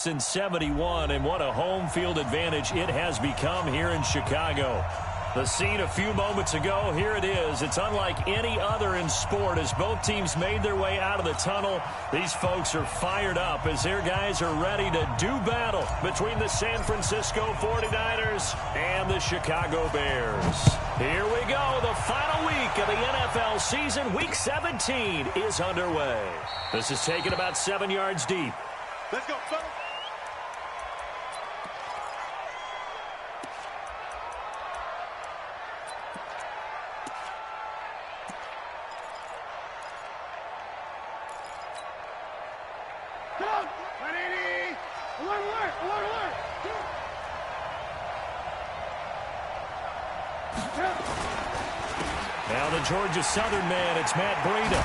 In 71, and what a home field advantage it has become here in Chicago. The scene a few moments ago, here it is. It's unlike any other in sport as both teams made their way out of the tunnel. These folks are fired up as their guys are ready to do battle between the San Francisco 49ers and the Chicago Bears. Here we go. The final week of the NFL season. Week 17 is underway. This is taken about 7 yards deep. Let's go, fellas. Now the Georgia Southern man, it's Matt Breida.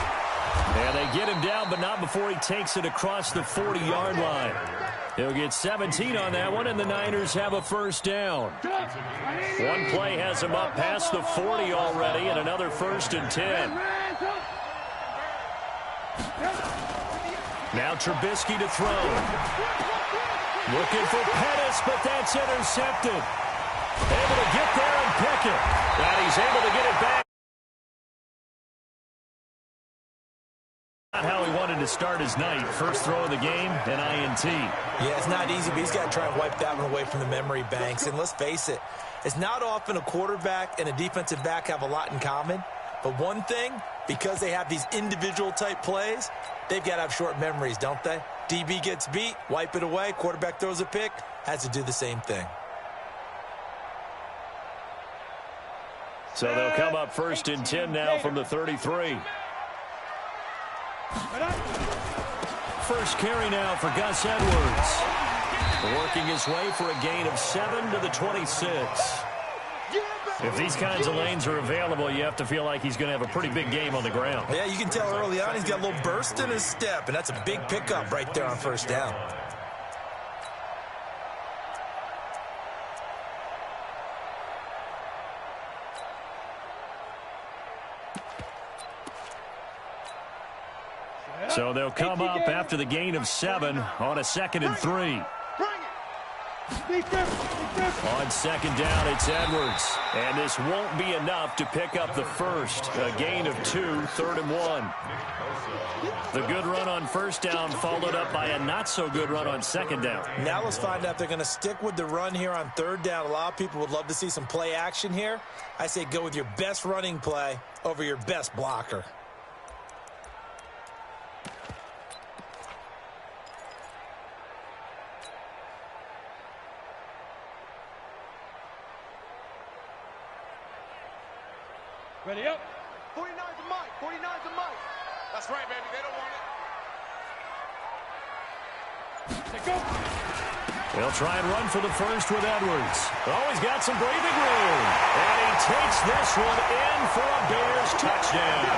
And they get him down, but not before he takes it across the 40-yard line. He'll get 17 on that one, and the Niners have a first down. One play has him up past the 40 already, and another 1st and 10. Now Trubisky to throw. Looking for Pettis, but that's intercepted. Able to get there and pick it. And he's able to get it back. Not how he wanted to start his night. First throw of the game, an INT. Yeah, it's not easy, but he's got to try and wipe that one away from the memory banks. And let's face it, it's not often a quarterback and a defensive back have a lot in common. But one thing, because they have these individual type plays, they've got to have short memories, don't they? DB gets beat, wipe it away, quarterback throws a pick, has to do the same thing. So they'll come up 1st and 10 now from the 33. First carry now for Gus Edwards. Working his way for a gain of 7 to the 26. If these kinds of lanes are available, you have to feel like he's going to have a pretty big game on the ground. Yeah, you can tell early on he's got a little burst in his step, and that's a big pickup right there on first down. So they'll come up after the gain of 7 on a 2nd and 3. On 2nd down, it's Edwards. And this won't be enough to pick up the first. A gain of 2, 3rd and 1. The good run on first down followed up by a not-so-good run on 2nd down. Now let's find out if they're going to stick with the run here on 3rd down. A lot of people would love to see some play action here. I say go with your best running play over your best blocker. Ready up. 49's a mic. 49's a mic. That's right, baby. They don't want it. Let's go. They'll try and run for the first with Edwards. Oh, he's got some breathing room. And he takes this one in for a Bears touchdown.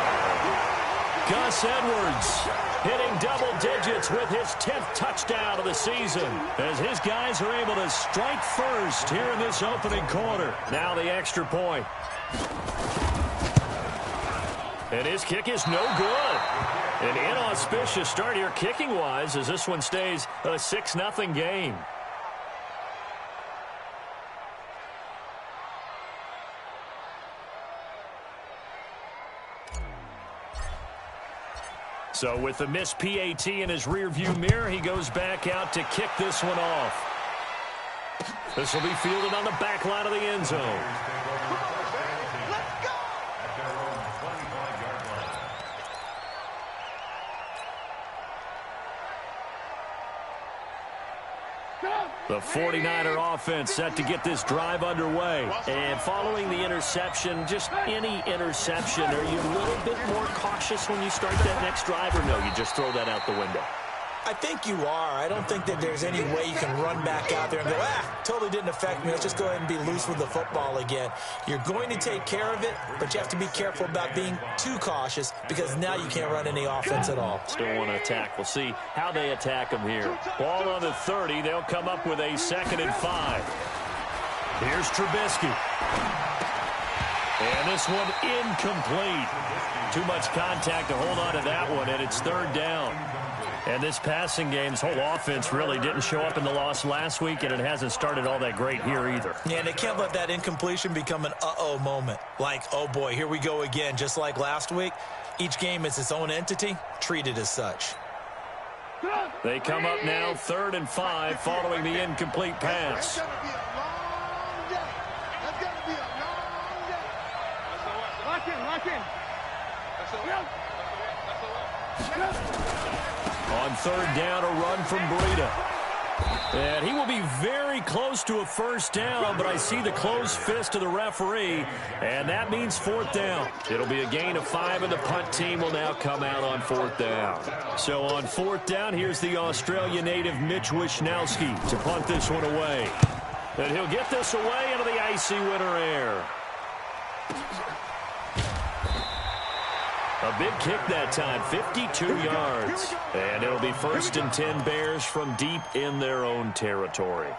Gus Edwards hitting double digits with his 10th touchdown of the season as his guys are able to strike first here in this opening quarter. Now the extra point. And his kick is no good. An inauspicious start here kicking-wise as this one stays a 6-0 game. So with the missed PAT in his rearview mirror, he goes back out to kick this one off. This will be fielded on the back line of the end zone. The 49er offense set to get this drive underway. And following the interception, just any interception, are you a little bit more cautious when you start that next drive, or no, you just throw that out the window? I think you are. I don't think that there's any way you can run back out there and go, totally didn't affect me. Let's just go ahead and be loose with the football again. You're going to take care of it, but you have to be careful about being too cautious because now you can't run any offense at all. Still want to attack. We'll see how they attack them here. Ball on the 30. They'll come up with a 2nd and 5. Here's Trubisky. And this one incomplete. Too much contact to hold on to that one, and it's 3rd down. And this passing game's whole offense really didn't show up in the loss last week, and it hasn't started all that great here either. Yeah, and they can't let that incompletion become an uh-oh moment. Like, oh boy, here we go again, just like last week. Each game is its own entity, treated as such. They come up now 3rd and 5 following the incomplete pass. That's going to be a long day. That's going to be a long day. Lock in, lock in. On 3rd down, a run from Breida. And he will be very close to a first down, but I see the closed fist of the referee, and that means 4th down. It'll be a gain of 5, and the punt team will now come out on 4th down. So on 4th down, here's the Australia native Mitch Wishnowski to punt this one away. And he'll get this away into the icy winter air. A big kick that time, 52 yards. And it'll be 1st and 10 Bears from deep in their own territory.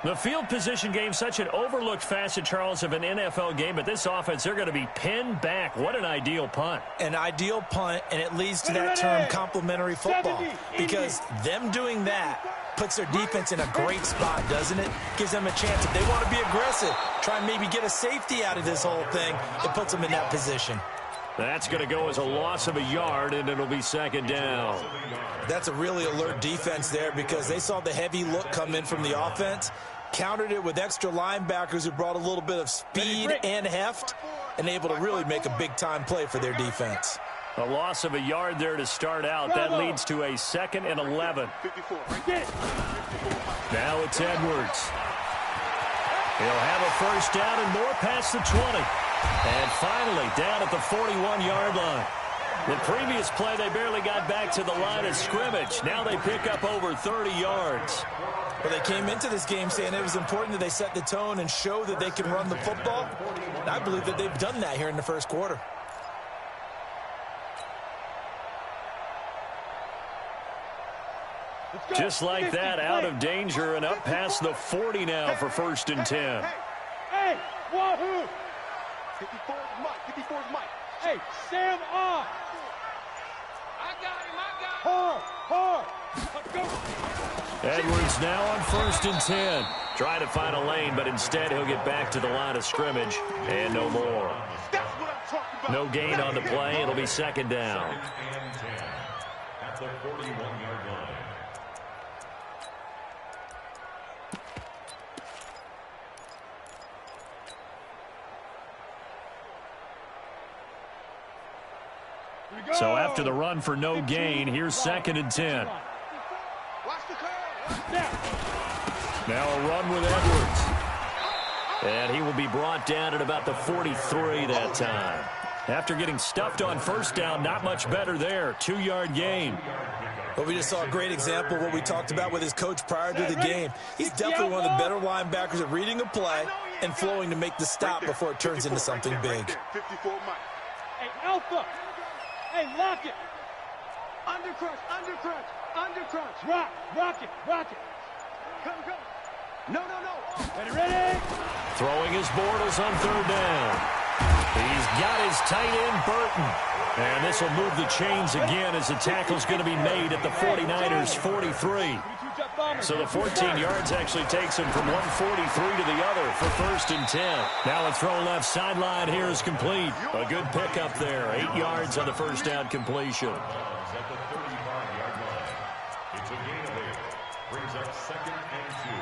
The field position game, such an overlooked facet, Charles, of an NFL game, but this offense, they're going to be pinned back. What an ideal punt. An ideal punt, and it leads to that term complementary football, because them doing that puts their defense in a great spot, doesn't it? Gives them a chance. If they want to be aggressive, try and maybe get a safety out of this whole thing, it puts them in that position. That's going to go as a loss of a yard, and it'll be 2nd down. That's a really alert defense there, because they saw the heavy look come in from the offense, countered it with extra linebackers who brought a little bit of speed and heft, and able to really make a big-time play for their defense. A loss of a yard there to start out. That leads to a 2nd and 11. Now it's Edwards. He'll have a first down and more past the 20. And finally, down at the 41-yard line. The previous play, they barely got back to the line of scrimmage. Now they pick up over 30 yards. Well, they came into this game saying it was important that they set the tone and show that they can run the football. And I believe that they've done that here in the first quarter. Just like that, out of danger and up past the 40 now for 1st and 10. Hey, wahoo! 54's Mike. Hey, Sam off. I got him. Hard. Let's go. Edwards now on 1st and 10. Trying to find a lane, but instead he'll get back to the line of scrimmage. And no more. That's what I'm talking about. No gain on the play. It'll be 2nd down. At the 41-yard line. So after the run for no gain, here's 2nd and 10. Now a run with Edwards. And he will be brought down at about the 43 that time. After getting stuffed on first down, not much better there. 2-yard gain. But we just saw a great example of what we talked about with his coach prior to the game. He's definitely one of the better linebackers at reading a play and flowing to make the stop before it turns into something big. 54 Mike. Hey, Alpha. Hey, lock it. Undercrunch. Rock it. Come. No. Ready. Throwing his Bortles on 3rd down. He's got his tight end, Burton. And this will move the chains again as the tackle's going to be made at the 49ers' 43. So the 14 yards actually takes him from 143 to the other for 1st and 10. Now a throw left sideline here is complete. A good pickup there. 8 yards on the first down completion. At the 35-yard line. It's a gain of 8. Brings up 2nd and 2.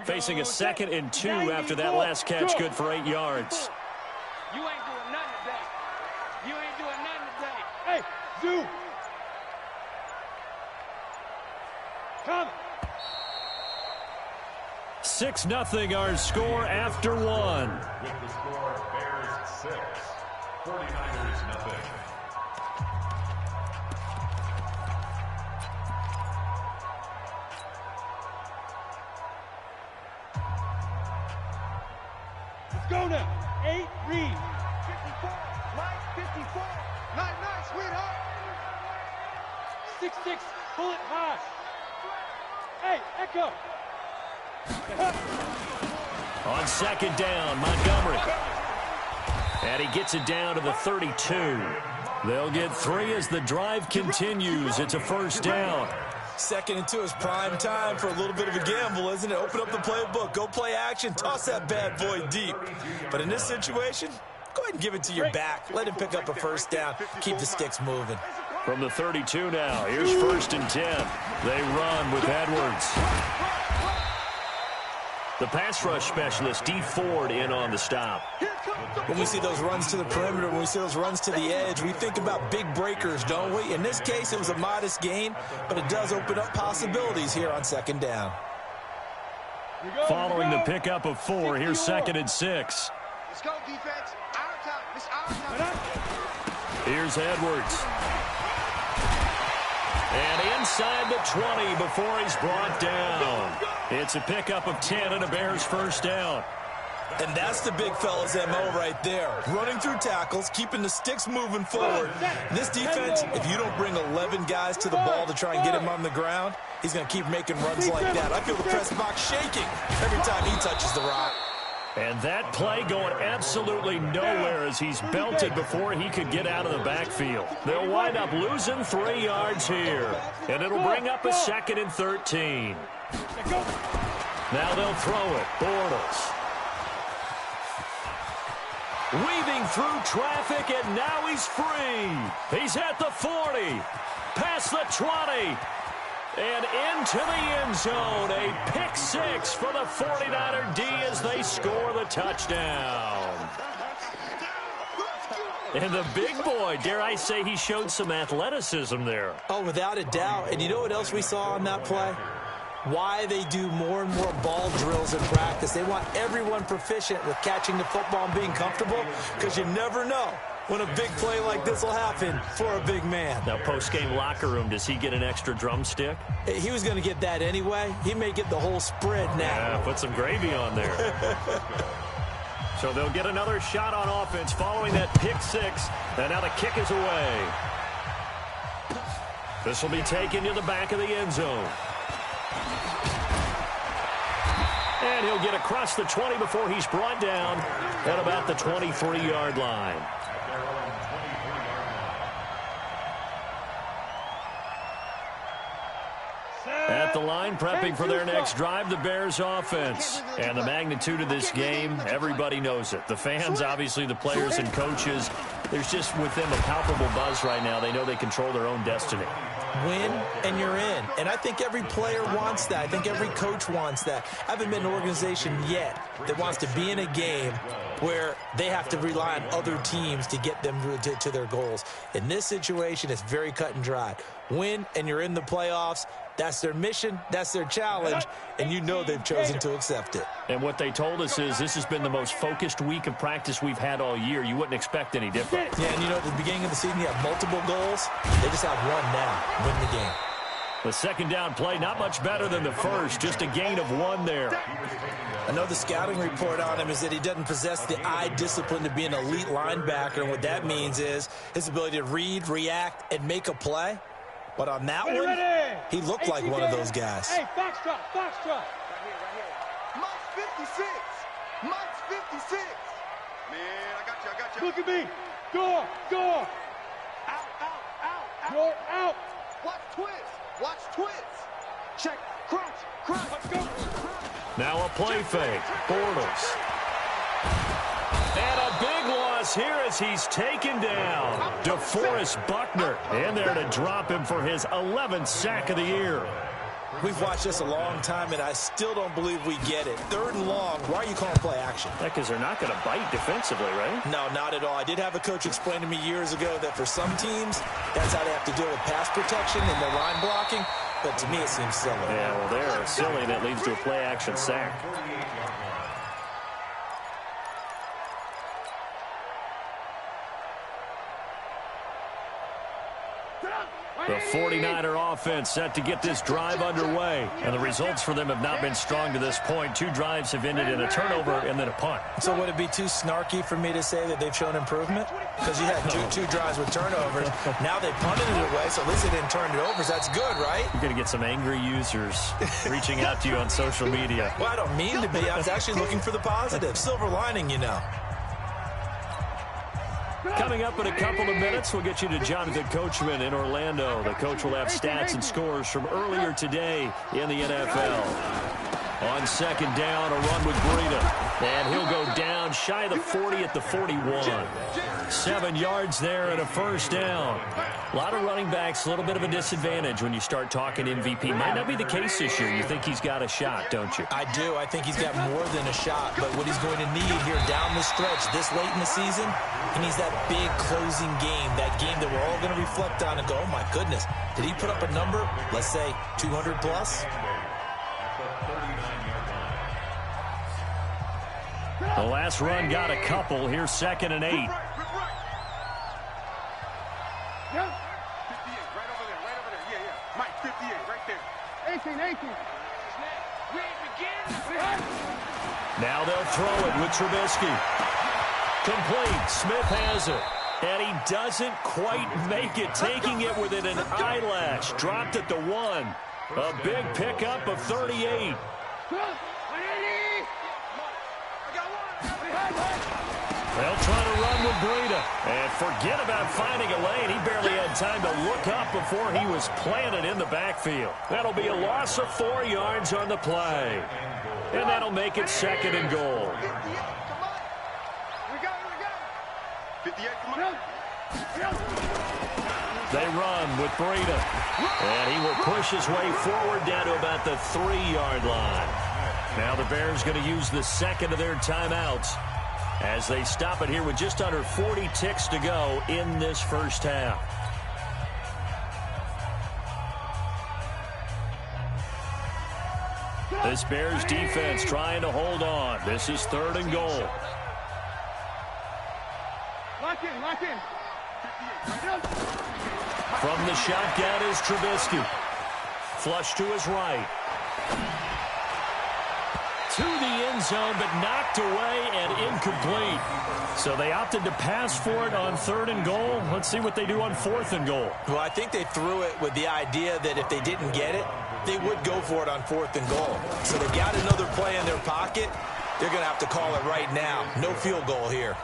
Facing a 2nd and 2 after that last catch, good for 8 yards. You ain't doing nothing today. Hey, Zoo. Come. 6-0 our score after 1. With the score, Bears 6, 49ers nothing. Go now. 8 read. 54. Mike, 54. Night, sweetheart. 6-6, pull it high. Hey, Echo. On second down, Montgomery. And he gets it down to the 32. They'll get 3 as the drive continues. It's a first down. 2nd and 2 is prime time for a little bit of a gamble, isn't it? Open up the playbook, go play action, toss that bad boy deep. But in this situation, go ahead and give it to your back. Let him pick up a first down. Keep the sticks moving. From the 32 now, here's 1st and 10. They run with Edwards. The pass rush specialist, D. Ford, in on the stop. When we see those runs to the perimeter, when we see those runs to the edge, we think about big breakers, don't we? In this case, it was a modest gain, but it does open up possibilities here on 2nd down. Following the pickup of 4, here's 2nd and 6. Let's go, defense. Our time. It's our time. Here's Edwards. And inside the 20 before he's brought down. It's a pickup of 10 and a Bears first down. And that's the big fella's MO right there. Running through tackles, keeping the sticks moving forward. This defense, if you don't bring 11 guys to the ball to try and get him on the ground, he's going to keep making runs like that. I feel the press box shaking every time he touches the rock. And that play going absolutely nowhere as he's belted before he could get out of the backfield. They'll wind up losing 3 yards here. And it'll bring up a 2nd and 13. Now they'll throw it. Bortles. Weaving through traffic, and now he's free. He's at the 40. Past the 20. And into the end zone, a pick 6 for the 49er D as they score the touchdown. And the big boy, dare I say, he showed some athleticism there. Oh, without a doubt. And you know what else we saw on that play? Why they do more and more ball drills in practice. They want everyone proficient with catching the football and being comfortable, because you never know when a big play like this will happen for a big man. Now, post-game locker room, does he get an extra drumstick? He was going to get that anyway. He may get the whole spread now. Yeah, put some gravy on there. So they'll get another shot on offense following that pick 6. And now the kick is away. This will be taken to the back of the end zone. And he'll get across the 20 before he's brought down at about the 23-yard line. At the line, prepping for their next drive, the Bears offense. And the magnitude of this game, everybody knows it. The fans, obviously the players and coaches, there's just with them a palpable buzz right now. They know they control their own destiny. Win and you're in. And I think every player wants that. I think every coach wants that. I haven't been in an organization yet that wants to be in a game where they have to rely on other teams to get them to their goals. In this situation, it's very cut and dry. Win and you're in the playoffs. That's their mission, that's their challenge, and you know they've chosen to accept it. And what they told us is this has been the most focused week of practice we've had all year. You wouldn't expect any different. Yeah, and you know, at the beginning of the season, you have multiple goals. They just have one now, win the game. The second down play, not much better than the first, just a gain of 1 there. I know the scouting report on him is that he doesn't possess the eye discipline to be an elite linebacker, and what that means is his ability to read, react, and make a play. But on that one, he looked like one of those guys. Hey, foxtrot, foxtrot. Right here. Mike's 56. Mike's 56. Man, I got you. Look at me. Go. Out. You're out. Watch twist. Check. Crunch. Let's go. Now a play fake. Bortles. And a big loss here as he's taken down. DeForest Buckner in there to drop him for his 11th sack of the year. We've watched this a long time, and I still don't believe we get it. 3rd and long, why are you calling play action? Yeah, because they're not going to bite defensively, right? No, not at all. I did have a coach explain to me years ago that for some teams, that's how they have to deal with pass protection and their line blocking. But to me, it seems silly. Yeah, well, they're silly, and it leads to a play action sack. The 49er offense set to get this drive underway. And the results for them have not been strong to this point. 2 drives have ended in a turnover and then a punt. So would it be too snarky for me to say that they've shown improvement? Because you had two drives with turnovers. Now they punted it away, so at least they didn't turn it over. So that's good, right? You're going to get some angry users reaching out to you on social media. Well, I don't mean to be. I was actually looking for the positive. Silver lining, you know. Coming up in a couple of minutes, we'll get you to Jonathan Coachman in Orlando. The coach will have stats and scores from earlier today in the NFL. On second down, a run with Breida. And he'll go down shy of the 40 at the 41. 7 yards there and a first down. A lot of running backs, a little bit of a disadvantage when you start talking MVP. Might not be the case this year. You think he's got a shot, don't you? I do. I think he's got more than a shot. But what he's going to need here down the stretch this late in the season, he needs that big closing game, that game that we're all going to reflect on and go, oh, my goodness, did he put up a number, let's say, 200 plus? The last run got a couple. Here's 2nd and 8. Yep. 58, right over there. Yeah. Mike, 58, right there. 18. Now they'll throw it with Trubisky. Complete. Smith has it. And he doesn't quite make it, taking it within an eyelash. Dropped at the 1. A big pickup of 38. They'll try to run with Breida. And forget about finding a lane. He barely had time to look up before he was planted in the backfield. That'll be a loss of 4 yards on the play. And that'll make it 2nd and goal. 58, come on. They run with Breida. And he will push his way forward down to about the 3-yard line. Now the Bears going to use the second of their timeouts as they stop it here with just under 40 ticks to go in this first half. This Bears defense trying to hold on. This is 3rd and goal. Lock in. From the shotgun is Trubisky. Flush to his right. To the end zone, but knocked away and incomplete. So they opted to pass for it on 3rd and goal. Let's see what they do on 4th and goal. Well, I think they threw it with the idea that if they didn't get it, they would go for it on 4th and goal. So they got another play in their pocket. They're going to have to call it right now. No field goal here.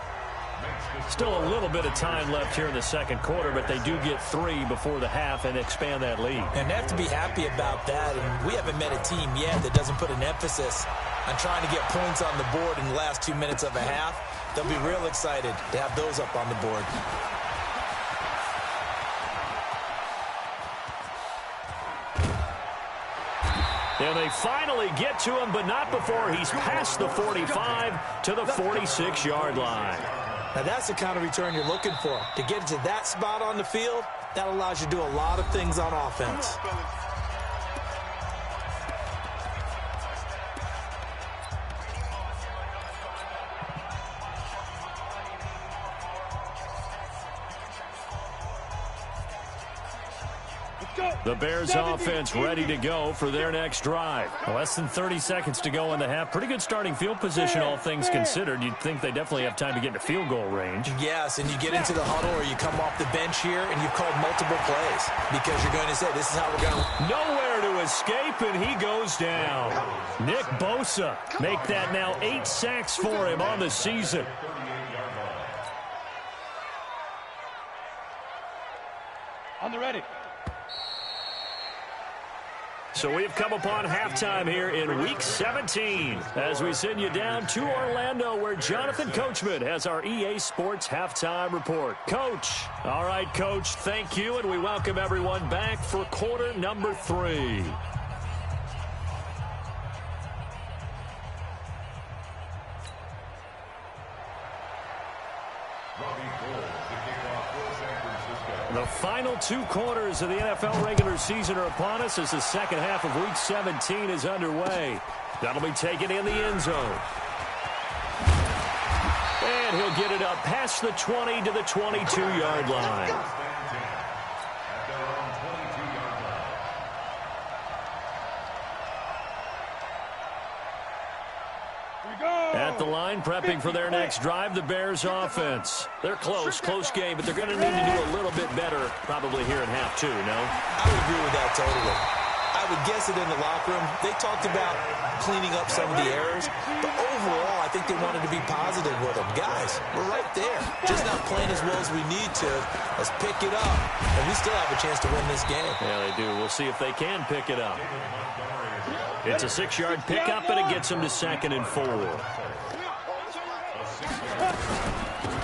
Still a little bit of time left here in the second quarter, but they do get 3 before the half and expand that lead. And they have to be happy about that. And we haven't met a team yet that doesn't put an emphasis on trying to get points on the board in the last 2 minutes of a half. They'll be real excited to have those up on the board. And they finally get to him, but not before he's past the 45 to the 46-yard line. Now, that's the kind of return you're looking for. To get to that spot on the field, that allows you to do a lot of things on offense. The Bears offense ready to go for their next drive. Less than 30 seconds to go in the half. Pretty good starting field position, all things considered. You'd think they definitely have time to get into field goal range. Yes, and you get into the huddle or you come off the bench here and you've called multiple plays because you're going to say, this is how we're going to... Nowhere to escape, and he goes down. Nick Bosa make that now 8 sacks for him on the season. On the ready. So we've come upon halftime here in Week 17 as we send you down to Orlando where Jonathan Coachman has our EA Sports Halftime Report. Coach. All right, Coach, thank you, and we welcome everyone back for quarter number 3. The final 2 quarters of the NFL regular season are upon us as the second half of Week 17 is underway. That'll be taken in the end zone. And he'll get it up past the 20 to the 22-yard line. the line, prepping for their next drive, the Bears offense. They're close game, but they're going to need to do a little bit better probably here in half two, no? I would agree with that totally. I would guess it in the locker room. They talked about cleaning up some of the errors, but overall, I think they wanted to be positive with them. Guys, we're right there. Just not playing as well as we need to. Let's pick it up, and we still have a chance to win this game. Yeah, they do. We'll see if they can pick it up. It's a 6-yard pickup, and it gets them to 2nd and 4.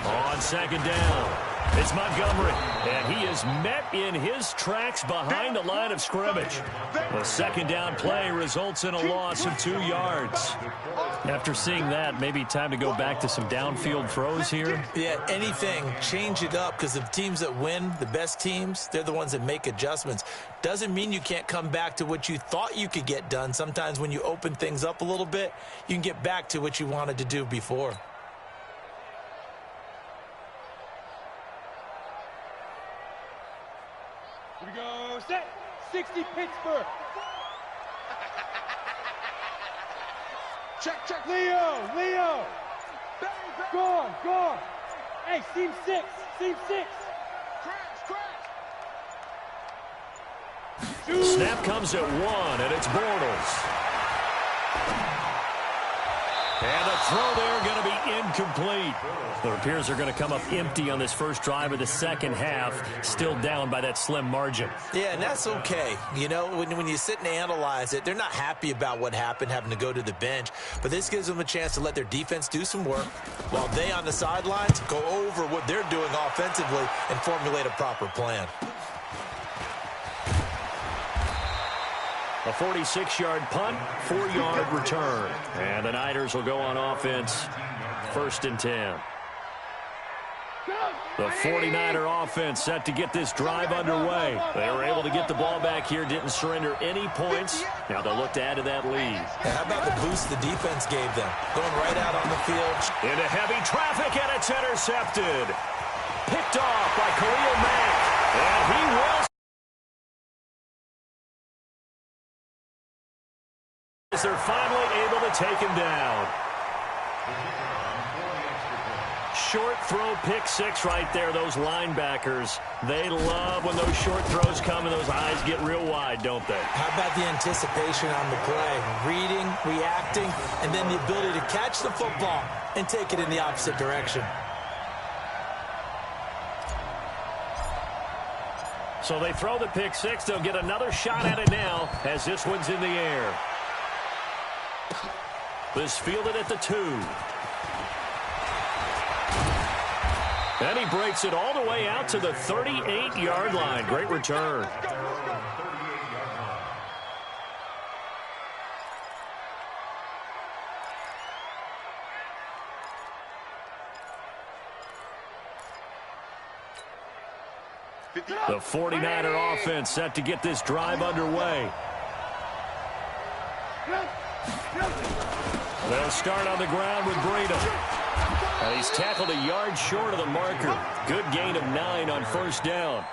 On 2nd down, it's Montgomery, and he is met in his tracks behind the line of scrimmage. The 2nd down play results in a loss of 2 yards. After seeing that, maybe time to go back to some downfield throws here. Yeah, anything. Change it up, because the teams that win, the best teams, they're the ones that make adjustments. Doesn't mean you can't come back to what you thought you could get done. Sometimes when you open things up a little bit, you can get back to what you wanted to do before. Here we go, set, 60 Pittsburgh. Check. Leo. Go on. Hey, seam 6. Crash. Snap comes at 1, and it's Bortles. And the throw there going to be incomplete. It appears they're going to come up empty on this first drive of the second half, still down by that slim margin. Yeah, and that's okay. You know, when you sit and analyze it, they're not happy about what happened, having to go to the bench. But this gives them a chance to let their defense do some work while they on the sidelines go over what they're doing offensively and formulate a proper plan. A 46-yard punt, 4-yard return. And the Niners will go on offense, 1st and 10. The 49er offense set to get this drive underway. They were able to get the ball back here, didn't surrender any points. Now they'll look to add to that lead. And how about the boost the defense gave them? Going right out on the field. Into heavy traffic, and it's intercepted. Picked off by Khalil Mack. And he will. They're finally able to take him down. Short throw, pick 6 right there. Those linebackers, they love when those short throws come and those eyes get real wide, don't they? How about the anticipation on the play? Reading, reacting, and then the ability to catch the football and take it in the opposite direction. So they throw the pick 6. They'll get another shot at it now as this one's in the air. This fielded at the 2. And he breaks it all the way out to the 38-yard line. Great return. The 49er offense set to get this drive underway. They'll start on the ground with Breida. And he's tackled a yard short of the marker. Good gain of 9 on 1st down.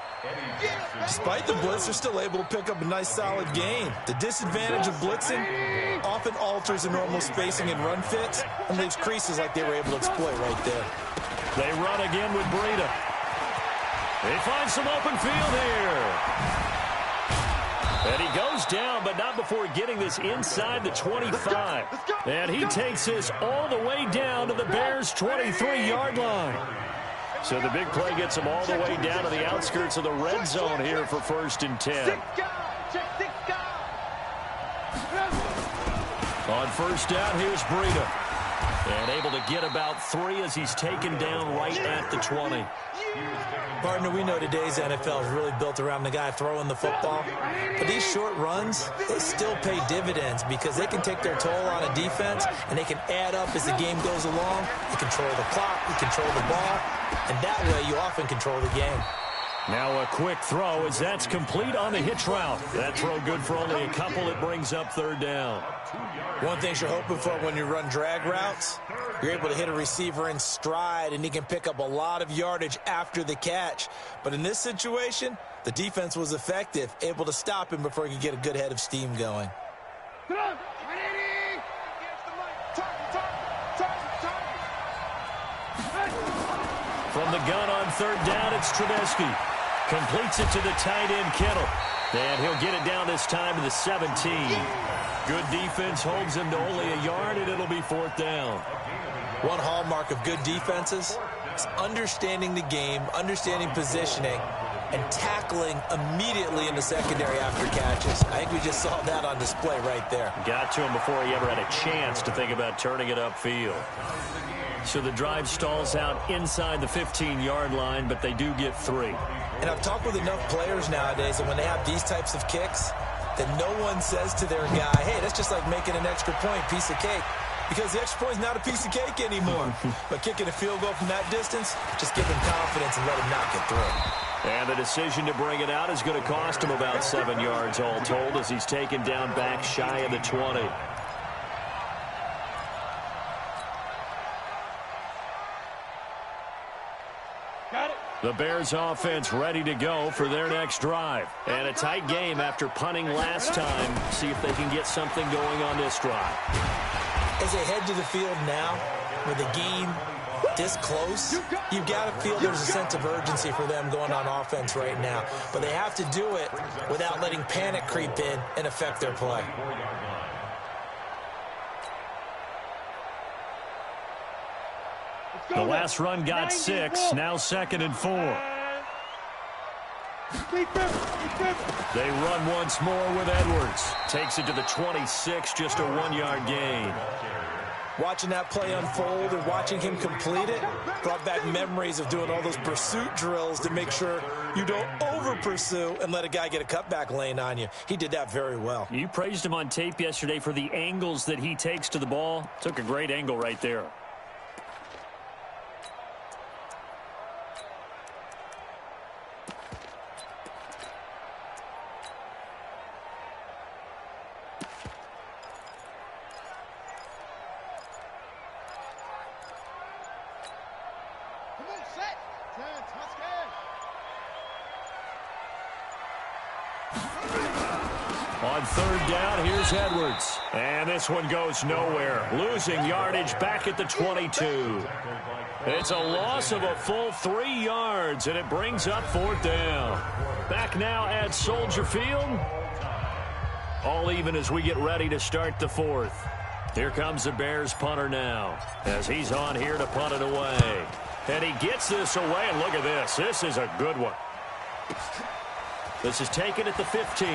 Despite the blitz, they're still able to pick up a nice solid gain. The disadvantage of blitzing often alters the normal spacing and run fits and leaves creases like they were able to exploit right there. They run again with Breida. They find some open field here. And he goes down, but not before getting this inside the 25. And he takes this all the way down to the Bears' 23-yard line. So the big play gets him all the way down to the outskirts of the red zone here for 1st and 10. On 1st down, here's Breida. And able to get about 3 as he's taken down right at the 20. Partner, we know today's NFL is really built around the guy throwing the football. But these short runs, they still pay dividends because they can take their toll on a defense and they can add up as the game goes along. You control the clock, you control the ball, and that way you often control the game. Now a quick throw as that's complete on the hitch route. That throw good for only a couple. It brings up 3rd down. One thing you're hoping for when you run drag routes, you're able to hit a receiver in stride and he can pick up a lot of yardage after the catch. But in this situation, the defense was effective, able to stop him before he could get a good head of steam going. From the gun on third down, it's Trubisky. Completes it to the tight end, Kittle. And he'll get it down this time to the 17. Good defense holds him to only a yard, and it'll be fourth down. One hallmark of good defenses is understanding the game, understanding positioning, and tackling immediately in the secondary after catches. I think we just saw that on display right there. Got to him before he ever had a chance to think about turning it upfield. So the drive stalls out inside the 15-yard line, but they do get 3. And I've talked with enough players nowadays that when they have these types of kicks, that no one says to their guy, hey, that's just like making an extra point, piece of cake. Because the extra point is not a piece of cake anymore. But kicking a field goal from that distance, just give him confidence and let him knock it through. And the decision to bring it out is going to cost him about 7 yards all told as he's taken down back shy of the 20. The Bears offense ready to go for their next drive. And a tight game after punting last time. See if they can get something going on this drive. As they head to the field now, with the game this close, you've got to feel there's a sense of urgency for them going on offense right now. But they have to do it without letting panic creep in and affect their play. The last run got 6, now 2nd and 4. They run once more with Edwards. Takes it to the 26, just a 1-yard gain. Watching that play unfold and watching him complete it brought back memories of doing all those pursuit drills to make sure you don't over-pursue and let a guy get a cutback lane on you. He did that very well. You praised him on tape yesterday for the angles that he takes to the ball. Took a great angle right there. On third down, here's Edwards. And this one goes nowhere. Losing yardage back at the 22. It's a loss of a full 3 yards, and it brings up fourth down. Back now at Soldier Field. All even as we get ready to start the fourth. Here comes the Bears punter now, as he's on here to punt it away. And he gets this away, and look at this. This is a good one. This is taken at the 15.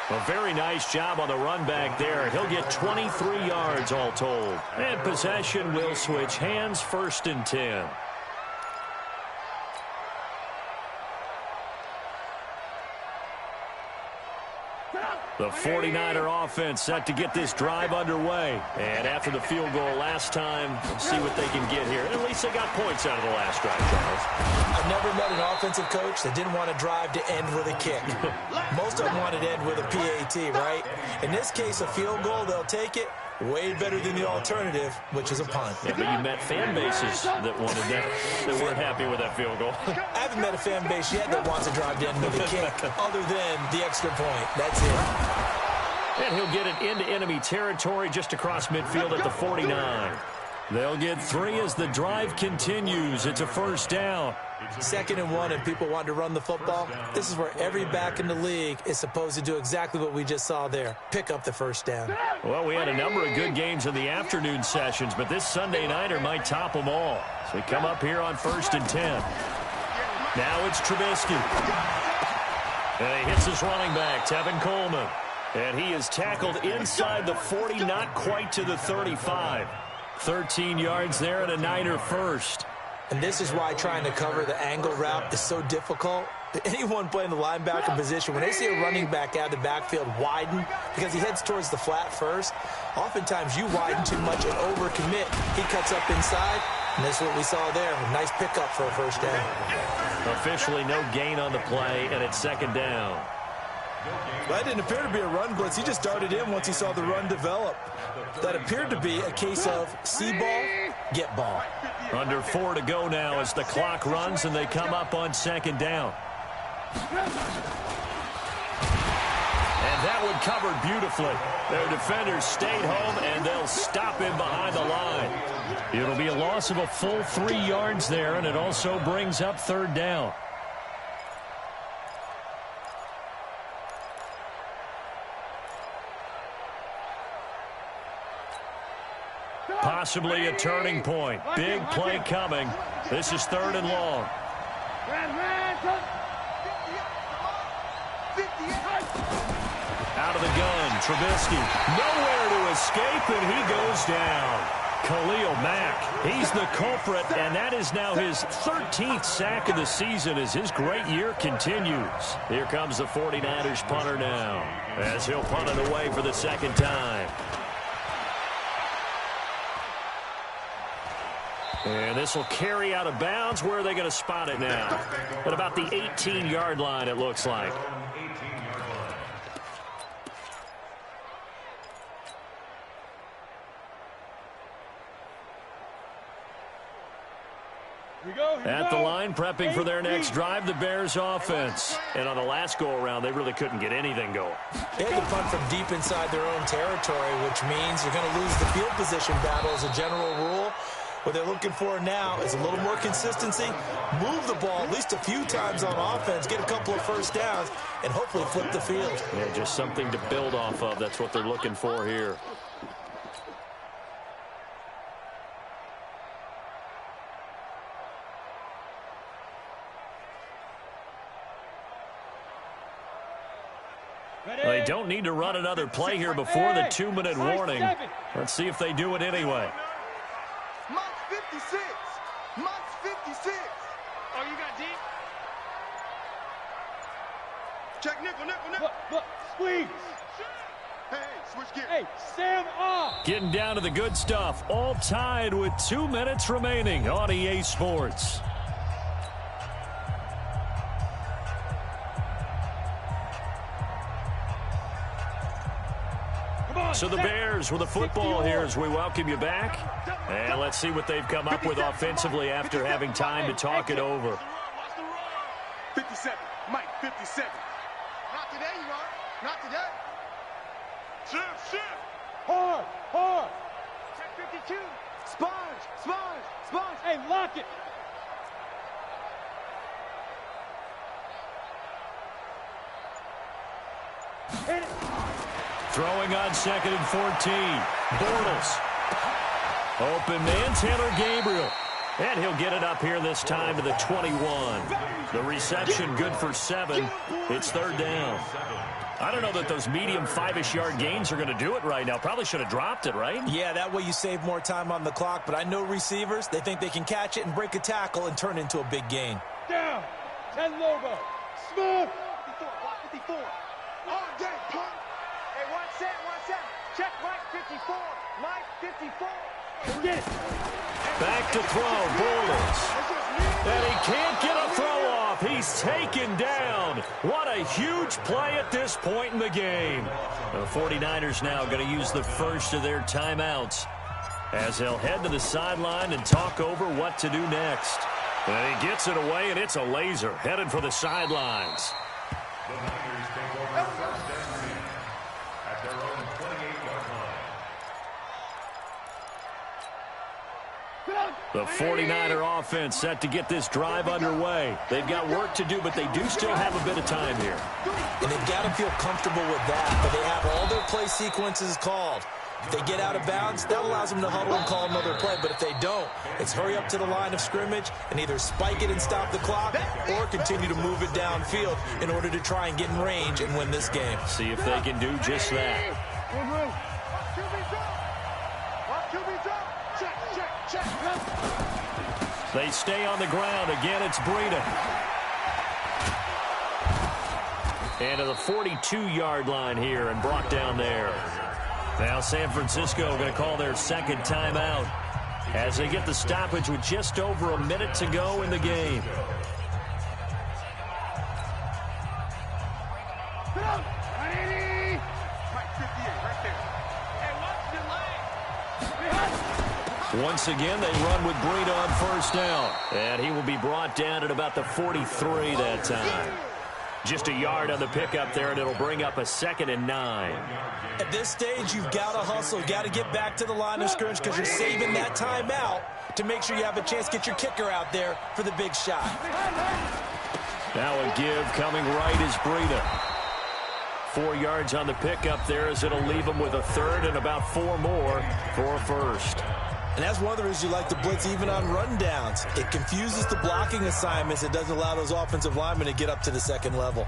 A very nice job on the run back there. He'll get 23 yards all told. And possession will switch hands, 1st and 10. The 49er offense set to get this drive underway. And after the field goal last time, let's see what they can get here. At least they got points out of the last drive, Charles. I've never met an offensive coach that didn't want a drive to end with a kick. Most of them wanted to end with a PAT, right? In this case, a field goal, they'll take it. Way better than the alternative, which is a punt. Yeah, but you met fan bases that wanted that, that weren't happy with that field goal. I haven't met a fan base yet that wants a drive to end with a kick, other than the extra point. That's it. And he'll get it into enemy territory just across midfield at the 49. They'll get 3 as the drive continues. It's a first down. 2nd and 1, and people want to run the football. This is where every back in the league is supposed to do exactly what we just saw there. Pick up the first down. Well, we had a number of good games in the afternoon sessions, but this Sunday nighter might top them all. So we come up here on 1st and 10. Now it's Trubisky. And he hits his running back, Tevin Coleman. And he is tackled inside the 40, not quite to the 35. 13 yards there and a Niner first. And this is why trying to cover the angle route is so difficult. Anyone playing the linebacker position, when they see a running back out of the backfield widen because he heads towards the flat first, oftentimes you widen too much and overcommit. He cuts up inside, and this is what we saw there. A nice pickup for a first down. Officially no gain on the play, and it's 2nd down. That didn't appear to be a run blitz. He just darted in once he saw the run develop. That appeared to be a case of see ball, get ball. Under 4 to go now as the clock runs and they come up on 2nd down. And That one covered beautifully. Their defenders stayed home, and they'll stop him behind the line. It'll be a loss of a full 3 yards there, and it also brings up third down. Possibly a turning point. Big play coming. This is 3rd and long. Out of the gun, Trubisky. Nowhere to escape, and he goes down. Khalil Mack, he's the culprit, and that is now his 13th sack of the season as his great year continues. Here comes the 49ers punter now, as he'll punt it away for the 2nd time. And this will carry out of bounds. Where are they going to spot it now? At about the 18-yard line, it looks like. At the line, prepping for their next drive, the Bears offense. And on the last go-around, they really couldn't get anything going. They had to punt from deep inside their own territory, which means you're going to lose the field position battle as a general rule. What they're looking for now is a little more consistency, move the ball at least a few times on offense, get a couple of first downs, and hopefully flip the field. Yeah, just something to build off of. That's what they're looking for here. They don't need to run another play here before the 2-minute warning. Let's see if they do it anyway. Mike's 56. Mike's 56. Oh, you got deep? Check nickel. Look, squeeze. Hey, switch gear. Hey, Sam off. Getting down to the good stuff. All tied with 2 minutes remaining on EA Sports. So the Bears with the football here as we welcome you back. And let's see what they've come up with offensively after having time to talk it over. 57. Mike, 57. Not today, you are. Not today. Shift. Hard. Check 52. Sponge. Hey, lock it. Hit it. Throwing on 2nd and 14. Bortles. Open man, Taylor Gabriel. And he'll get it up here this time to the 21. The reception good for 7. It's 3rd down. I don't know that those medium 5-ish yard gains are going to do it right now. Probably should have dropped it, right? Yeah, that way you save more time on the clock. But I know receivers, they think they can catch it and break a tackle and turn into a big gain. Down. 10 logo. Smooth. 54. Block 54. All day, pump. Hey, 1 set. Check Mike 54. Mike 54. Get it. Back to throw, Bortles. And he can't get a throw off. He's taken down. What a huge play at this point in the game. The 49ers now going to use the first of their timeouts as they'll head to the sideline and talk over what to do next. And he gets it away, and it's a laser headed for the sidelines. The Niners take over 1st and 10 at their own 28-yard line. The 49er offense set to get this drive underway. They've got work to do, but they do still have a bit of time here. And they've got to feel comfortable with that, but they have all their play sequences called. If they get out of bounds, that allows them to huddle and call another play. But if they don't, it's hurry up to the line of scrimmage and either spike it and stop the clock or continue to move it downfield in order to try and get in range and win this game. See if they can do just that. They stay on the ground. Again, it's Breida. And to the 42-yard line here and brought down there. Now San Francisco going to call their 2nd timeout as they get the stoppage with just over a minute to go in the game. Once again, they run with Breida on 1st down. And he will be brought down at about the 43 that time. Just a yard on the pickup there, and it'll bring up a 2nd and 9. At this stage, you've got to hustle. You've got to get back to the line of scrimmage because you're saving that timeout to make sure you have a chance to get your kicker out there for the big shot. Now a give coming right is Breida. 4 yards on the pickup there as it'll leave him with a 3rd and about 4 more for a 1st. And that's one of the reasons you like to blitz even on rundowns. It confuses the blocking assignments. It doesn't allow those offensive linemen to get up to the 2nd level.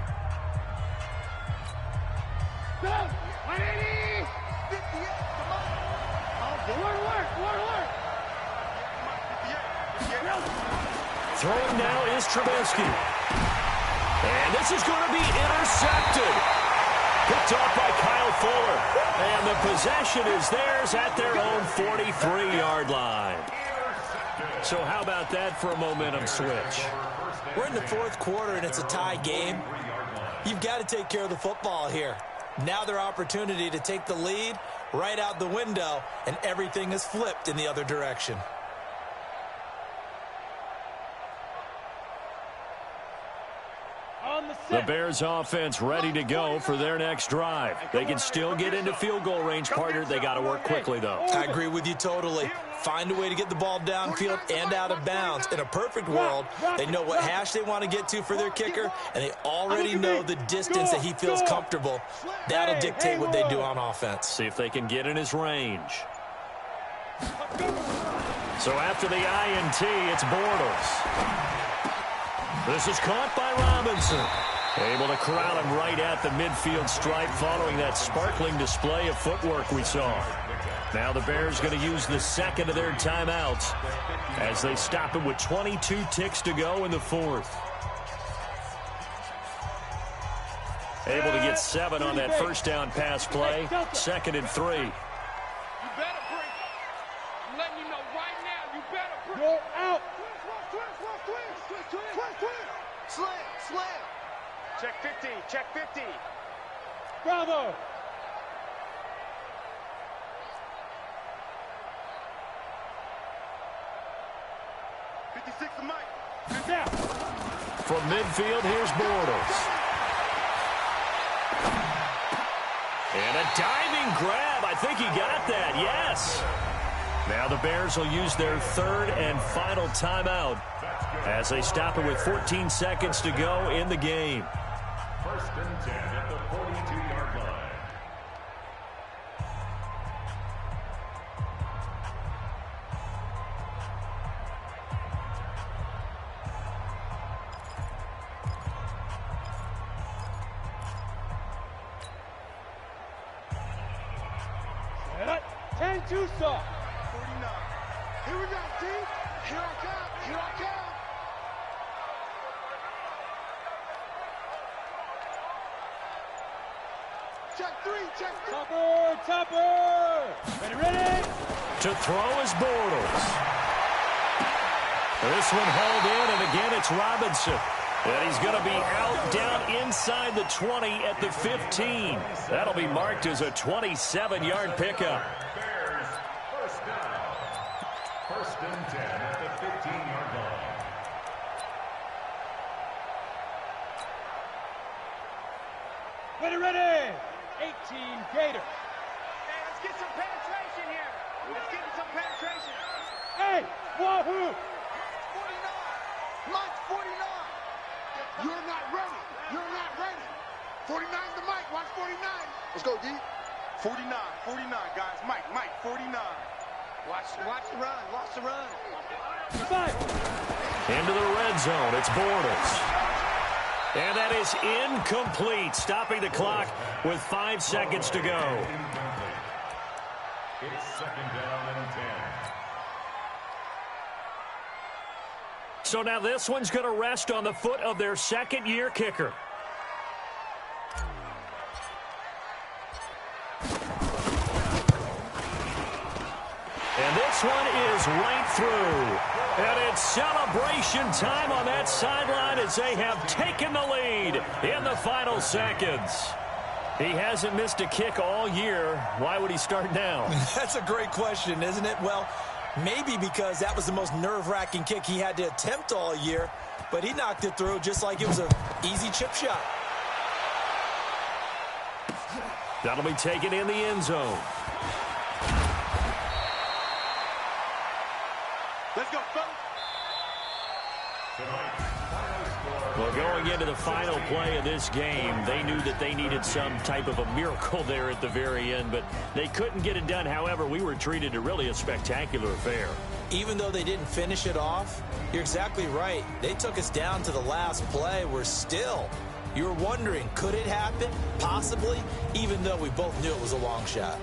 Throwing now is Trubisky. And this is going to be intercepted. Picked off by Kyle Fuller. And the possession is theirs at their own 43-yard line. So how about that for a momentum switch? We're in the 4th quarter, and it's a tie game. You've got to take care of the football here. Now their opportunity to take the lead right out the window, and everything is flipped in the other direction. The Bears offense ready to go for their next drive. They can still get into field goal range, partner. They got to work quickly, though. I agree with you totally. Find a way to get the ball downfield and out of bounds. In a perfect world, they know what hash they want to get to for their kicker, and they already know the distance that he feels comfortable. That'll dictate what they do on offense. See if they can get in his range. So after the INT, it's Bortles. This is caught by Robinson. Able to corral him right at the midfield stripe following that sparkling display of footwork we saw. Now the Bears going to use the 2nd of their timeouts as they stop him with 22 ticks to go in the 4th. Able to get 7 on that 1st down pass play. 2nd and 3. You better break it. I'm letting you know right now, you better break it. Go out. Slam. Check 50. Check 50. Bravo. From midfield, here's Bortles. And a diving grab. I think he got that. Yes. Now the Bears will use their 3rd and final timeout as they stop it with 14 seconds to go in the game. 1st and 10 at the 42-yard line. Set up. 10-2 soft. 49. Here we go, T. Here I come. Here I come. Check 3. Check 3. Topper. Ready. To throw is Bortles. This one hauled in, and again it's Robinson. And he's going to be out down inside the 20 at the 15. That'll be marked as a 27-yard pickup. Bears, 1st down. 1st and 10 at the 15-yard line. Ready. 18 Gator. Hey, let's get some penetration here. Let's get some penetration. Hey, wahoo! 49. Mike, 49. You're not ready. You're not ready. 49's the Mike. Watch 49. Let's go, D. 49, guys. Mike, 49. Watch the run. Watch the run. Five. Into the red zone. It's Bortles. And that is incomplete, stopping the clock with 5 seconds to go. It's 2nd down and 10. So now this one's going to rest on the foot of their 2nd-year kicker. And this one is right through. And it's celebration time on that sideline as they have taken the lead in the final seconds. He hasn't missed a kick all year. Why would he start now? That's a great question, isn't it? Well, maybe because that was the most nerve-wracking kick he had to attempt all year, but he knocked it through just like it was an easy chip shot. That'll be taken in the end zone. Let's go, fellas. Well, going into the final play of this game, they knew that they needed some type of a miracle there at the very end, but they couldn't get it done. However, we were treated to really a spectacular affair. Even though they didn't finish it off, you're exactly right. They took us down to the last play. We're still, you're wondering, could it happen? Possibly, even though we both knew it was a long shot.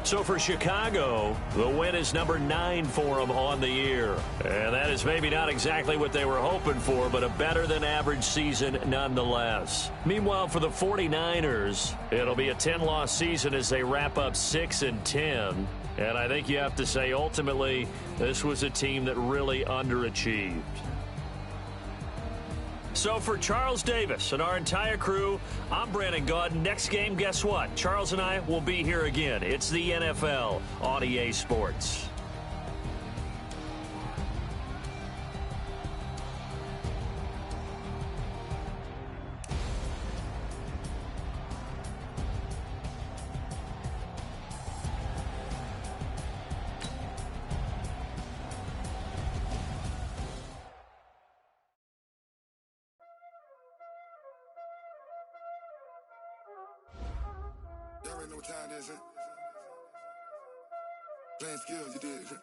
So for Chicago, the win is number 9 for them on the year. And that is maybe not exactly what they were hoping for, but a better-than-average season nonetheless. Meanwhile, for the 49ers, it'll be a 10-loss season as they wrap up 6-10. And I think you have to say, ultimately, this was a team that really underachieved. So for Charles Davis and our entire crew, I'm Brandon Gaudin. Next game, guess what? Charles and I will be here again. It's the NFL on EA Sports. Y'all already know what time it is, huh? Playing skills, you did. Playing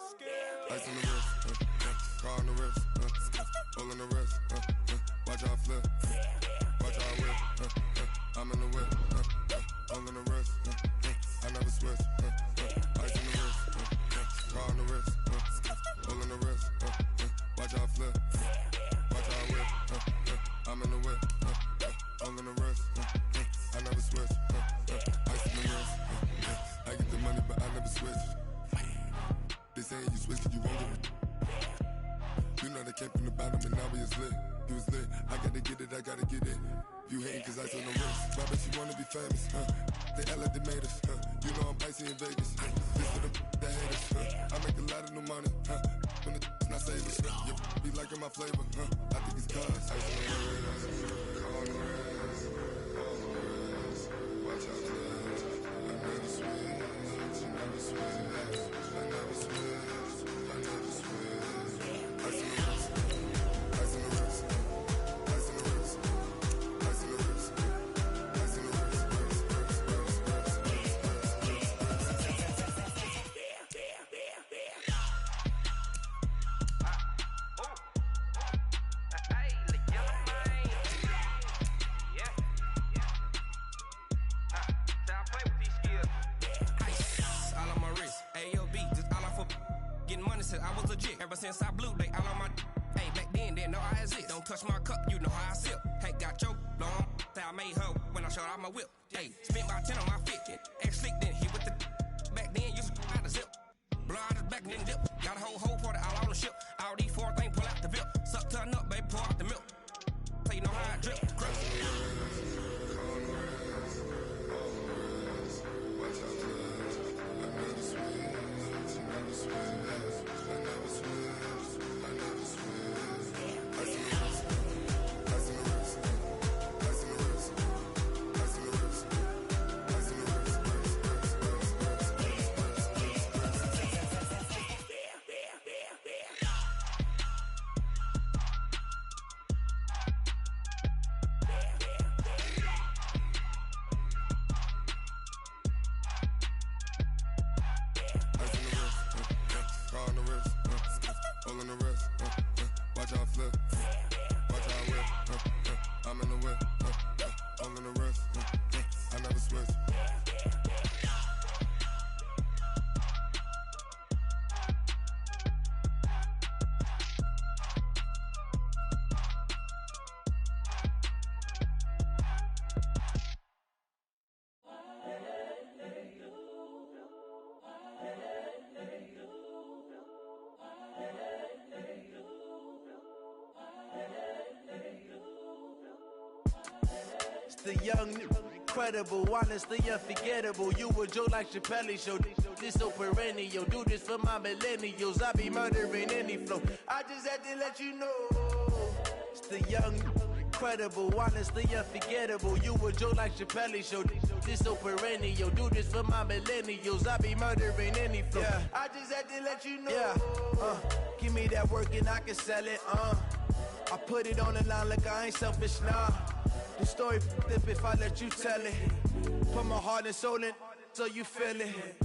skills. Ice on the wrist, car on the wrist, hole on the wrist, watch out flip, watch out whip, I'm in the whip, hole on the wrist, I never switch, ice on the wrist, car on the wrist, hole on the wrist, watch out flip, watch out whip, I'm in the whip, hole on the wrist, I never switch, ice on the wrist, I get the money but I never switch. They saying you switch cause you won't get it. You know they came from the bottom and now we is lit. You was lit, I gotta get it, I gotta get it. You hating cause ice on the wrist. Why bet you wanna be famous, They act like they made us, You know I'm icy in Vegas, This for the that hate us, I make a lot of new money, When the not savers, You be liking my flavor, I think it's cause ice on the wrist, on the wrist, watch out for this. I never switch, I never switch, I never switch, I never switch. Ice on the wrist, ice on the wrist, ice on the wrist, ice on the wrist, ice on the wrist, I was legit. Ever since I blew, they all on my hey, back then, didn't know I exist. Don't touch my cup, you know how I sip. Hey, got your long, say I made her when I showed out my whip. Hey, spent my 10 on my fit. Ex slick, then hit with the back then, used to out the zip. Blow out his back, then dip. Got a whole party all on the ship. All these 4 things, pull out the VIP. Suck to a nut, baby, pour out the milk. So you know how I drip. Grip. The young, incredible, honestly unforgettable. You a joke like Chappelle show. This so perennial. Do this for my millennials. I be murdering any flow. I just had to let you know. It's the young, incredible, honestly unforgettable. You a joke like Chappelle show. This so perennial. Do this for my millennials. I be murdering any flow. Yeah. I just had to let you know. Yeah. Give me that work and I can sell it. I put it on the line like I ain't selfish, nah. The story flip if I let you tell it. Put my heart and soul in so you feel it.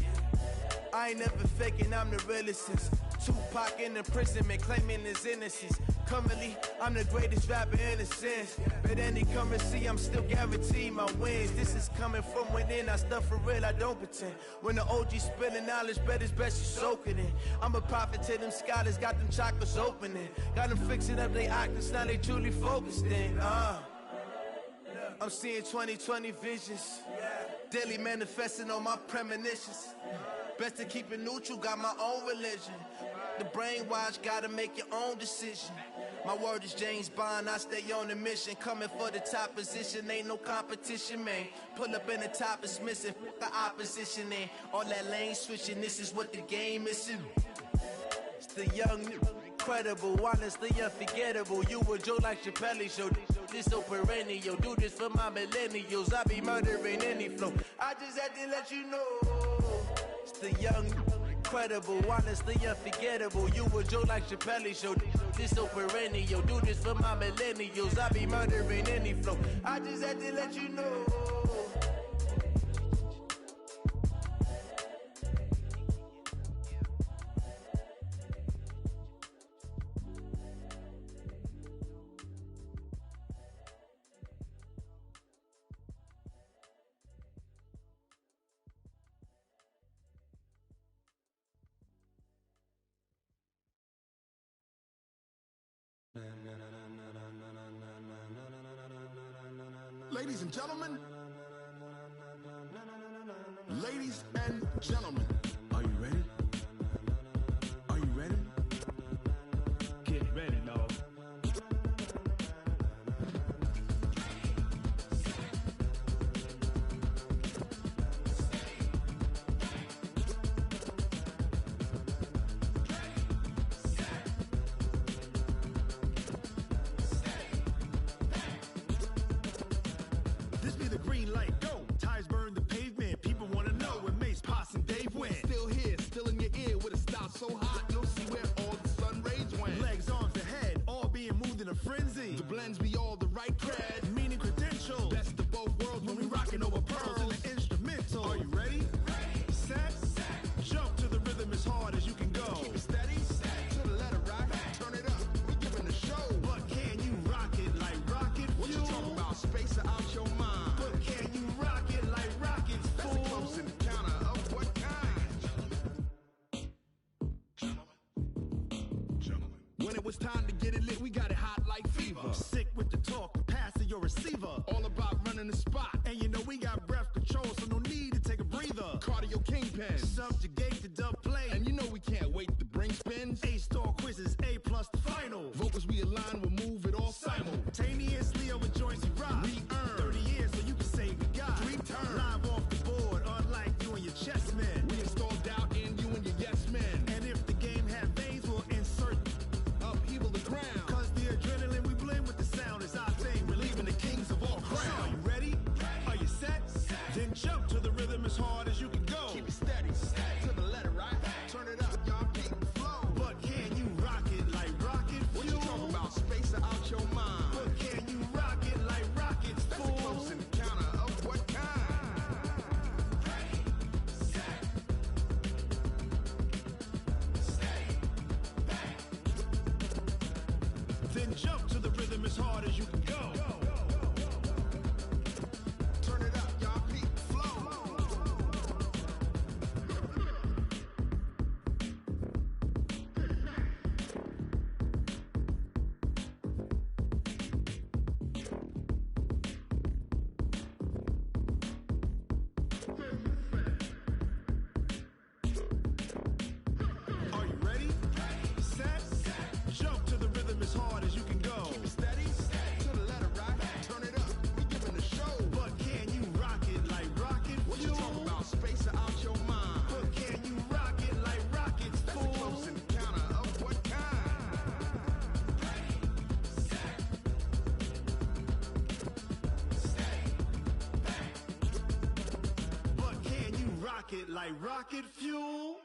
I ain't never faking, I'm the realest since Tupac in imprisonment, claiming his innocence. Currently, I'm the greatest rapper in a sense. But any currency, I'm still guaranteed my wins. This is coming from within, I stuff for real, I don't pretend. When the OG spilling knowledge, bet it's best you soak it in. I'm a prophet to them scholars, got them chakras opening. Got them fixing up they octaves, now they truly focused in. I'm seeing 2020 visions. Daily manifesting on my premonitions. Best to keep it neutral, got my own religion. The brainwash, gotta make your own decision. My word is James Bond, I stay on the mission. Coming for the top position, ain't no competition, man. Pull up in the top is missing, the opposition ain't. All that lane switching, this is what the game is. It's the young, incredible, honestly unforgettable. You a joke like Chappelle show. This so perennial. Do this for my millennials. I be murdering any flow. I just had to let you know. It's the young, incredible, honestly unforgettable. You a joke like Chappelle show. This so perennial. Do this for my millennials. I be murdering any flow. I just had to let you know. Ladies and gentlemen, ladies and gentlemen, are you ready? Are you ready? Get ready, dog. This be the green light, go. Tires burn the pavement. People wanna know when Mace, Potts, and Dave went. Still here, still in your ear with a style so hot, you'll see where all the sun rays went. Legs, arms, ahead, all being moved in a frenzy. The blends be all the right cred, meaning credentials. Best of both worlds when we rockin' over pearls in the instrumental. Are you ready? Set, jump to the rhythm as hard as you can go. Keep it steady, to the letter right. Turn it up, we giving the show. But can you rock it like rocket fuel? What you talking about? Space out your mind. But can you rock it like rockets, fool? That's a close encounter of what kind? Gentlemen. When it was time to get it lit, we got it hot like fever. Sick with the talk, passing your receiver. All about running the spot. And you know we got breath control, so no need to take a breather. Cardio kingpin, subjugate the dub play. And you know we can't wait to bring spins. A-star quizzes, A+ the final. Vocals we align, we'll move it all simultaneously over joints we rock. We earn 30 years so you can say we got 3 turns. Live off the board, unlike you and your chess men. We install doubt in you and your yes men. And if the game had veins, we'll insert upheaval the ground. Cause the adrenaline we blend with the sound is our thing. Relieving the kings of all crowns. Are you ready? Are you set? Then jump to the rhythm as hard as you can go. Keep it steady, to the letter right. Turn it up, y'all keep the flow. But can you rock it like rocket fuel? What you talking about? Space out your mind. But can you rock it like rockets, fool? That's a close encounter of what kind? Then jump to the rhythm as hard as you can go. Turn it up, y'all keep the flow. Are you ready? Set, jump to the rhythm as hard as you can go. rocket like rocket fuel.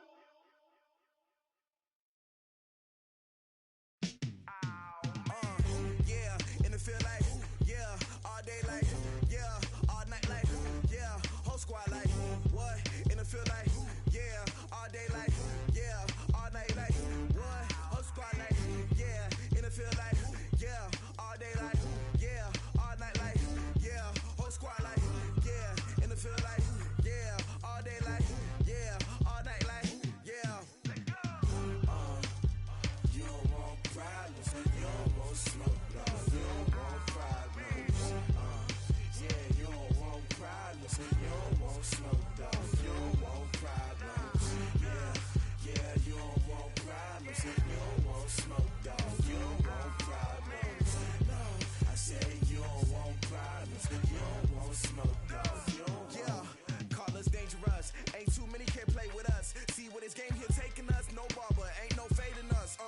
Yeah, in the field like, yeah, all day like, yeah, all night like, yeah, whole squad like, what? In the field like, yeah, all day like, yeah, all night like, what? Whole squad like, yeah, in the field like, yeah, all day like, yeah, all night like, yeah, whole squad like, yeah, in the field like, yeah, all day like, yeah, all night like, yeah. You don't want problems, you don't want smoke, no. You don't want problems, yeah, you don't want problems, you don't want smoke, dog. You don't want problems, yeah, you don't want problems, you don't want smoke, dog. You don't want problems, no. I said you don't want problems, you don't want smoke, dog. You don't want. Yeah, call us dangerous, ain't too many can play with us. See what this game here taking us, no barber, ain't no fading us.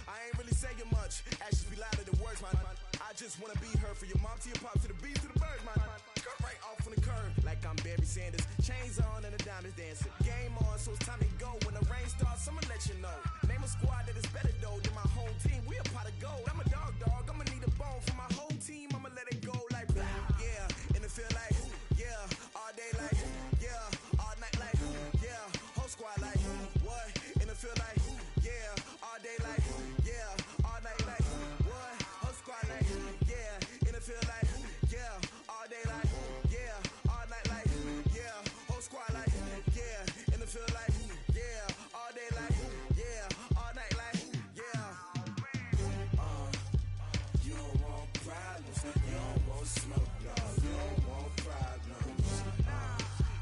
I ain't really saying much. Actions be louder than words, man. I just wanna be her for your mom to your pop to the beat to the bird, man. Cut right off on the curve, like I'm Barry Sanders. Chains on and the diamonds dancing. Game on, so it's time to go. When the rain starts, I'ma let you know. Name a squad that is better though than my home team. We a pot of gold. I'm a dog. I'ma need a bone for my whole team. I'ma let it go like blah. Yeah, in the field like, yeah, all day like, yeah, all night like, yeah, whole squad like, what? In the field like, yeah, all day like, yeah, all night like, what? Whole squad like, yeah, in the field like, yeah, all day like, yeah, all night like, yeah, whole squad like, yeah, in the field like, yeah, all day like, yeah, all night like, yeah. You don't want problems, you don't want smoke, no. You don't want problems,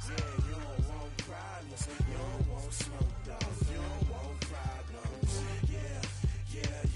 yeah, you don't want problems, you don't want smoke, dog. You don't want problems, yeah,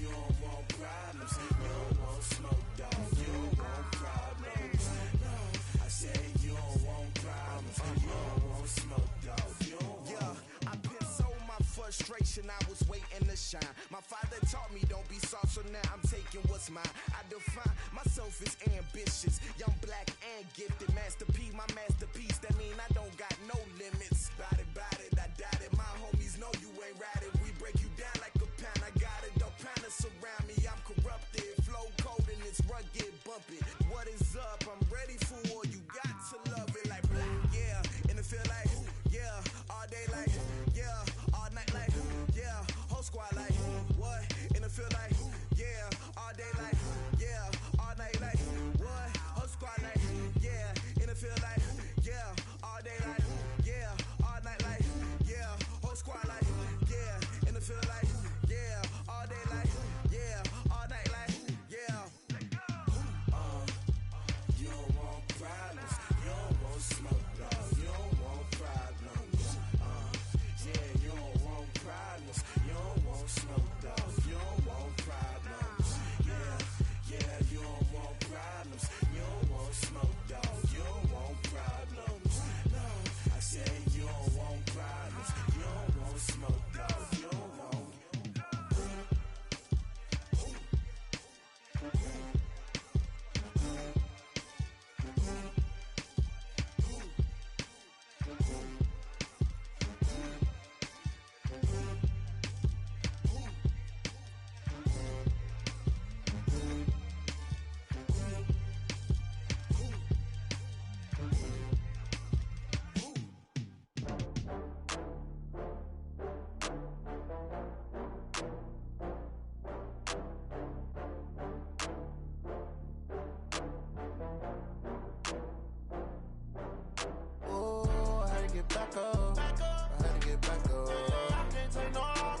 you don't want problems, you don't want smoke, dog. You don't want problems, no. I said you don't want problems, you don't want smoke, dog. You don't want. Yeah, I pissed so my frustration, I was waiting to shine. My father taught me don't be soft, so now I'm taking what's mine. I define myself as ambitious, young, black, and gifted. Master P, my masterpiece, that mean I don't got no limits. Bout it, I doubt it. My homies know you ain't ride it. We break you down like a pound. I got it, don't pound us around me. I'm corrupted, flow cold and it's rugged, bump it. What is up? I'm ready for war. You got to love it like black. Yeah, in the field like, yeah, all day like, yeah, all night like, yeah, whole squad like, what? In the field like, yeah, all day like, yeah, all night like, what? Whole squad like, yeah, in the field like, yeah, all day like, yeah, all night like, yeah, whole squad like, yeah, in the field like, yeah, all day like, yeah, all night like, yeah. You don't want problems, you don't want smoke, dog. You don't want problems, yeah, you don't want problems, you don't want smoke, dog. You don't want problems, yeah, you don't want problems, you don't want smoke, dog. You don't want problems, no. I said you don't want problems, you don't want smoke, dog. You don't want. Back up. I had to get back up. I can't take no loss.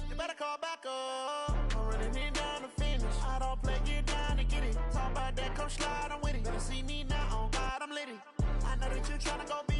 You better call back up. I'm running it down to finish. I don't play, get down to get it. Talk about that, come slide, I'm with it. Better see me now, on God, I'm litty. I know that you tryna go big.